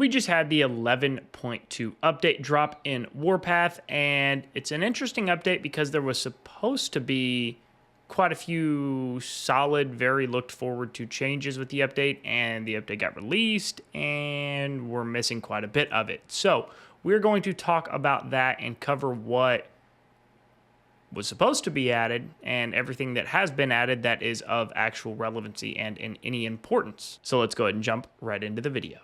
We just had the 11.2 update drop in Warpath, and it's an interesting update because there was supposed to be quite a few solid, very looked forward to changes with the update, and the update got released, and we're missing quite a bit of it. So we're going to talk about that and cover what was supposed to be added and everything that has been added that is of actual relevancy and in any importance. So let's go ahead and jump right into the video.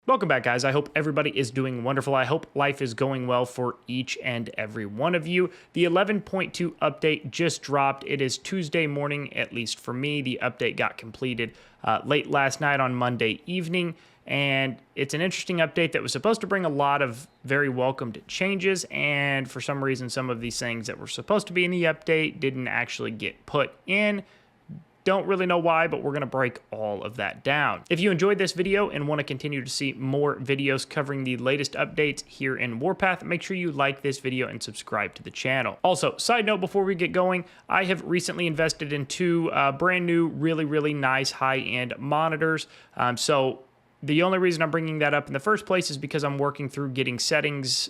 Welcome back, guys. I hope everybody is doing wonderful. I hope life is going well for each and every one of you. The 11.2 update just dropped. It is Tuesday morning, at least for me. The update got completed late last night on Monday evening, and it's an interesting update that was supposed to bring a lot of very welcomed changes, and for some reason, some of these things that were supposed to be in the update didn't actually get put in. Don't really know why, but we're going to break all of that down. If you enjoyed this video and want to continue to see more videos covering the latest updates here in Warpath, make sure you like this video and subscribe to the channel. Also, side note before we get going, I have recently invested in two brand new, really nice high-end monitors. So the only reason I'm bringing that up in the first place is because I'm working through getting settings,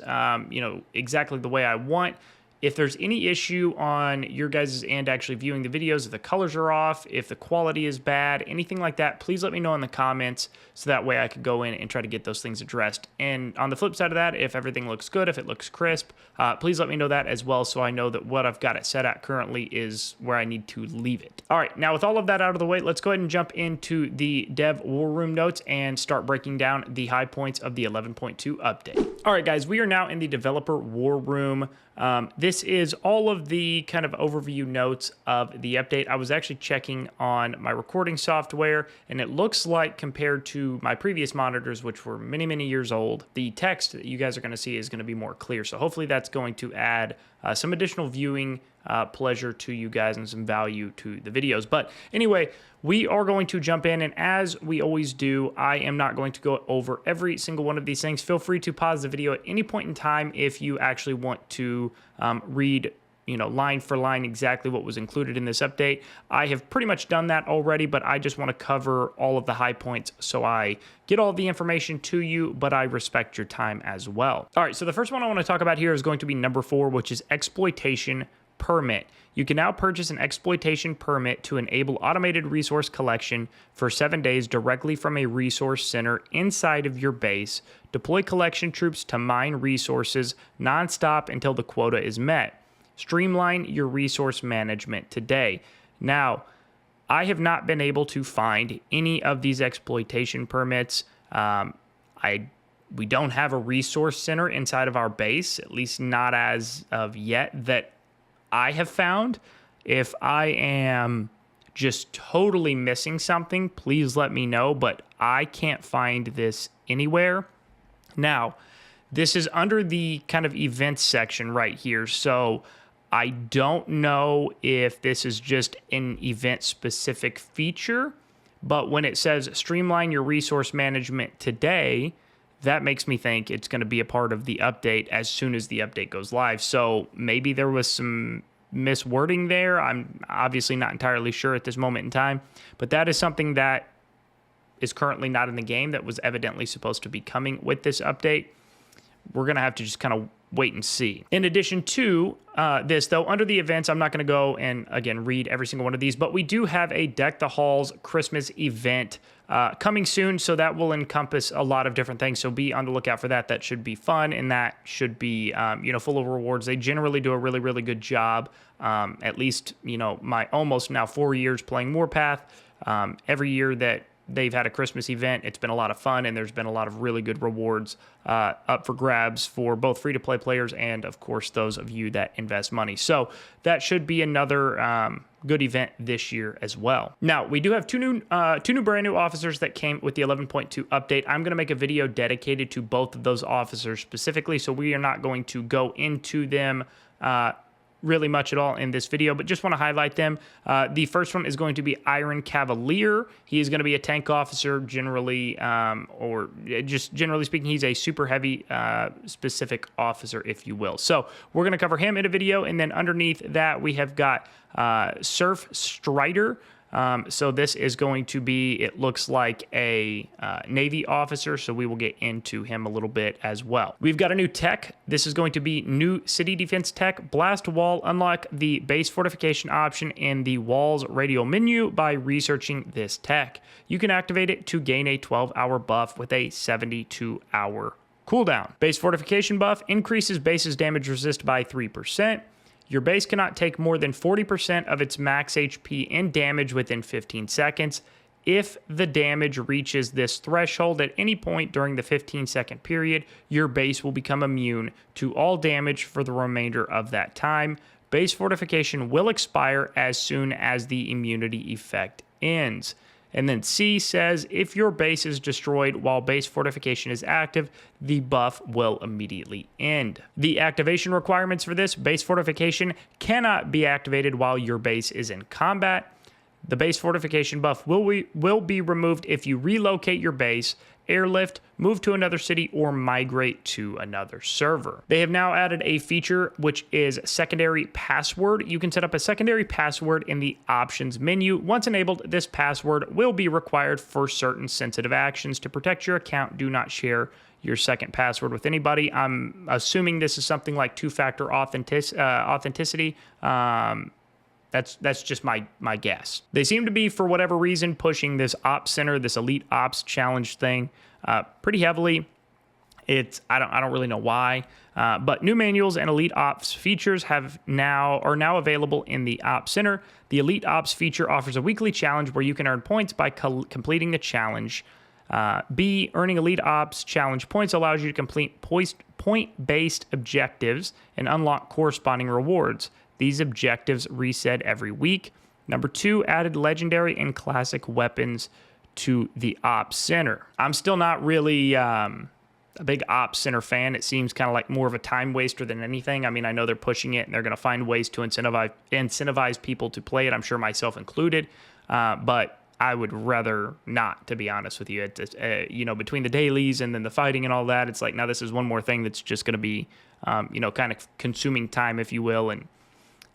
exactly the way I want. If there's any issue on your guys' end actually viewing the videos, if the colors are off, if the quality is bad, anything like that, please let me know in the comments so that way I could go in and try to get those things addressed. And on the flip side of that, if everything looks good, if it looks crisp, please let me know that as well so I know that what I've got it set at currently is where I need to leave it. All right, now with all of that out of the way, let's go ahead and jump into the Dev War Room notes and start breaking down the high points of the 11.2 update. All right, guys, we are now in the Developer War Room. This is all of the kind of overview notes of the update. I was actually checking on my recording software, and it looks like compared to my previous monitors, which were many years old, the text that you guys are going to see is going to be more clear. So hopefully that's going to add some additional viewing pleasure to you guys and some value to the videos. But anyway, we are going to jump in, and as we always do, I am not going to go over every single one of these things. Feel free to pause the video at any point in time if you actually want to read line for line exactly what was included in this update. I have pretty much done that already, but I just want to cover all of the high points so I get all the information to you, but I respect your time as well. All right, so the first one I want to talk about here is going to be number 4, which is exploitation permit. You can now purchase an exploitation permit to enable automated resource collection for 7 days directly from a resource center inside of your base. Deploy collection troops to mine resources nonstop until the quota is met. Streamline your resource management today. Now, I have not been able to find any of these exploitation permits. We don't have a resource center inside of our base, at least not as of yet that I have found. If I am just totally missing something, please let me know, but I can't find this anywhere. Now, this is under the kind of events section right here, so I don't know if this is just an event-specific feature, but when it says streamline your resource management today, that makes me think it's going to be a part of the update as soon as the update goes live. So maybe there was some miswording there. I'm obviously not entirely sure at this moment in time, but that is something that is currently not in the game that was evidently supposed to be coming with this update. We're going to have to just kind of wait and see. In addition to this, though, under the events, I'm not going to go and, again, read every single one of these, but we do have a Deck the Halls Christmas event coming soon, so that will encompass a lot of different things, so be on the lookout for that. That should be fun, and that should be, full of rewards. They generally do a really good job, at least, my almost now 4 years playing Warpath. Every year that they've had a Christmas event, it's been a lot of fun, and there's been a lot of really good rewards up for grabs for both free-to-play players and, of course, those of you that invest money. So that should be another good event this year as well. Now, we do have two new brand new officers that came with the 11.2 update. I'm going to make a video dedicated to both of those officers specifically, so we are not going to go into them really much at all in this video, but just want to highlight them. The first one is going to be Iron Cavalier. He is going to be a tank officer generally, or just generally speaking, he's a super heavy specific officer, if you will. So we're going to cover him in a video, and then underneath that we have got Surf Strider. So this is going to be, it looks like a Navy officer, so we will get into him a little bit as well. We've got a new tech. This is going to be new city defense tech. Blast Wall. Unlock the base fortification option in the Walls radial menu by researching this tech. You can activate it to gain a 12-hour buff with a 72-hour cooldown. Base fortification buff increases base's damage resist by 3%. Your base cannot take more than 40% of its max HP and damage within 15 seconds. If the damage reaches this threshold at any point during the 15-second period, your base will become immune to all damage for the remainder of that time. Base fortification will expire as soon as the immunity effect ends. And then C says, if your base is destroyed while base fortification is active, the buff will immediately end. The activation requirements for this: base fortification cannot be activated while your base is in combat. The base fortification buff will be removed if you relocate your base, airlift, move to another city, or migrate to another server. They have now added a feature which is secondary password. You can set up a secondary password in the options menu. Once enabled, this password will be required for certain sensitive actions. To protect your account, do not share your second password with anybody. I'm assuming this is something like two-factor authenticity. That's just my guess. They seem to be, for whatever reason, pushing this Ops Center, this Elite Ops Challenge thing pretty heavily. I don't really know why, but new manuals and Elite Ops features are now available in the Ops Center. The Elite Ops feature offers a weekly challenge where you can earn points by completing the challenge. B, earning Elite Ops Challenge points allows you to complete point-based objectives and unlock corresponding rewards. These objectives reset every week. Number 2, added legendary and classic weapons to the Ops Center. I'm still not really a big Ops Center fan. It seems kind of like more of a time waster than anything. I mean, I know they're pushing it and they're going to find ways to incentivize people to play it, I'm sure myself included. But I would rather not, to be honest with you. Between the dailies and then the fighting and all that, it's like, now this is one more thing that's just going to be, kind of consuming time, if you will, and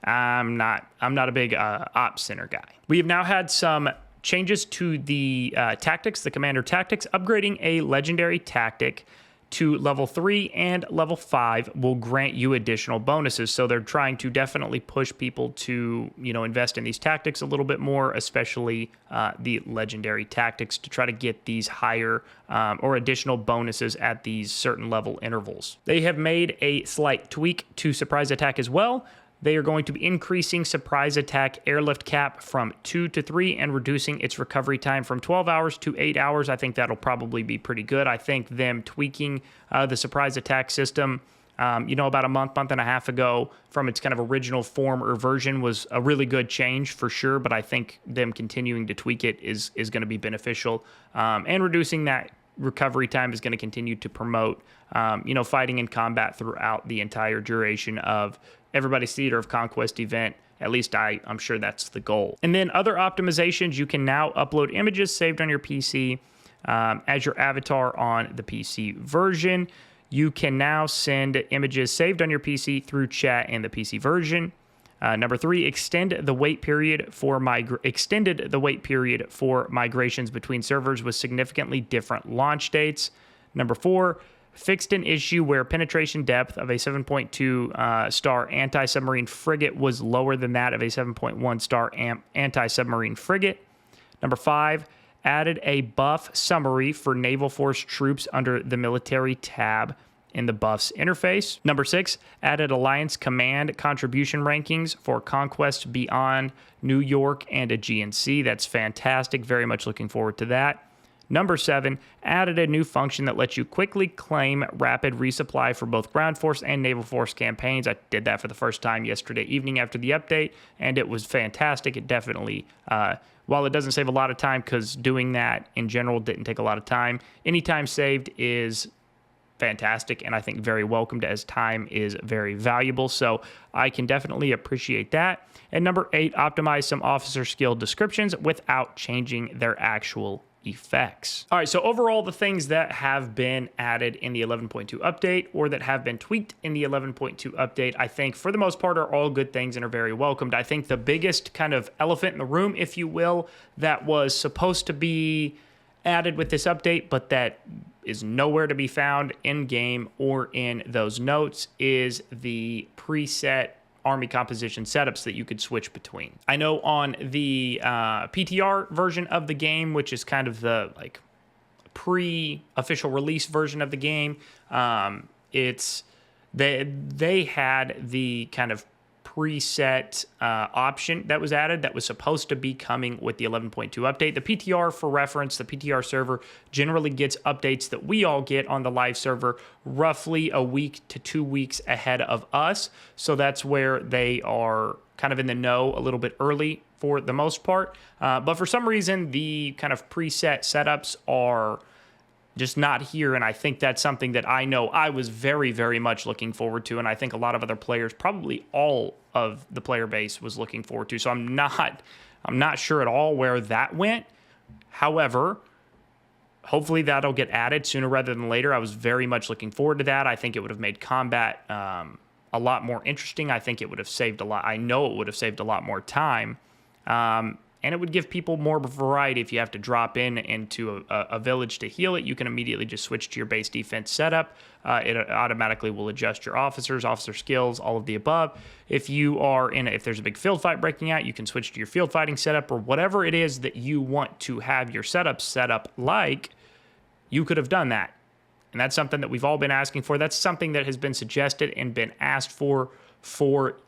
I'm not a big Ops Center guy. We have now had some changes to the tactics, the commander tactics. Upgrading a legendary tactic to level 3 and level 5 will grant you additional bonuses. So they're trying to definitely push people to, invest in these tactics a little bit more, especially the legendary tactics, to try to get these higher or additional bonuses at these certain level intervals. They have made a slight tweak to surprise attack as well. They are going to be increasing surprise attack airlift cap from 2 to 3 and reducing its recovery time from 12 hours to 8 hours. I think that'll probably be pretty good. I think them tweaking the surprise attack system, about a month and a half ago from its kind of original form or version was a really good change for sure. But I think them continuing to tweak it is going to be beneficial. And reducing that recovery time is going to continue to promote, fighting in combat throughout the entire duration of everybody's Theater of Conquest event. At least I'm sure that's the goal. And then other optimizations, you can now upload images saved on your PC as your avatar on the PC version. You can now send images saved on your PC through chat in the PC version. Number 3, extended the wait period for migrations between servers with significantly different launch dates. Number 4, fixed an issue where penetration depth of a 7.2 star anti-submarine frigate was lower than that of a 7.1 star anti-submarine frigate. Number 5, added a buff summary for Naval Force troops under the military tab in the buffs interface. Number 6, added Alliance Command contribution rankings for Conquest Beyond, New York, and a GNC. That's fantastic. Very much looking forward to that. Number 7, added a new function that lets you quickly claim rapid resupply for both Ground Force and Naval Force campaigns. I did that for the first time yesterday evening after the update, and it was fantastic. It definitely, while it doesn't save a lot of time, because doing that in general didn't take a lot of time, any time saved is fantastic and I think very welcomed, as time is very valuable. So I can definitely appreciate that. And number 8, optimize some officer skill descriptions without changing their actual effects. All right, so overall, the things that have been added in the 11.2 update or that have been tweaked in the 11.2 update, I think for the most part are all good things and are very welcomed. I think the biggest kind of elephant in the room, if you will, that was supposed to be added with this update, but that is nowhere to be found in game or in those notes, is the preset army composition setups that you could switch between. I know on the PTR version of the game, which is kind of the like pre-official release version of the game, they had the kind of preset option that was added that was supposed to be coming with the 11.2 update. The PTR, for reference, the PTR server generally gets updates that we all get on the live server roughly a week to 2 weeks ahead of us. So that's where they are kind of in the know a little bit early for the most part. But for some reason, the kind of preset setups are just not here, and I think that's something that I know I was very, very much looking forward to, and I think a lot of other players, probably all of the player base, was looking forward to. So I'm not sure at all where that went. However, hopefully that'll get added sooner rather than later. I was very much looking forward to that. I think it would have made combat a lot more interesting. I think it would have saved a lot. I know it would have saved a lot more time. And it would give people more variety. If you have to drop into a village to heal it, you can immediately just switch to your base defense setup. It automatically will adjust your officers, officer skills, all of the above. If there's a big field fight breaking out, you can switch to your field fighting setup, or whatever it is that you want to have your setup set up like. You could have done that. And that's something that we've all been asking for. That's something that has been suggested and been asked for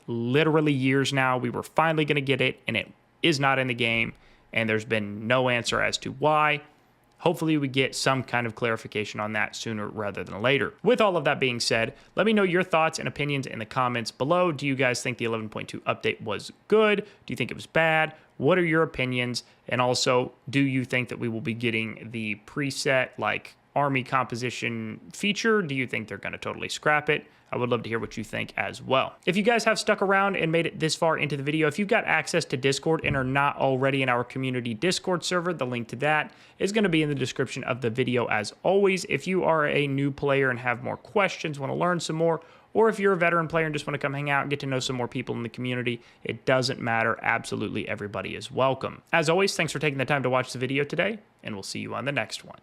literally years now. We were finally going to get it, and it is not in the game, and there's been no answer as to why. Hopefully we get some kind of clarification on that sooner rather than later. With all of that being said, let me know your thoughts and opinions in the comments below. Do you guys think the 11.2 update was good? Do you think it was bad? What are your opinions? And also, do you think that we will be getting the preset like army composition feature? Do you think they're going to totally scrap it? I would love to hear what you think as well. If you guys have stuck around and made it this far into the video, if you've got access to Discord and are not already in our community Discord server, the link to that is going to be in the description of the video as always. If you are a new player and have more questions, want to learn some more, or if you're a veteran player and just want to come hang out and get to know some more people in the community, it doesn't matter. Absolutely everybody is welcome. As always, thanks for taking the time to watch the video today, and we'll see you on the next one.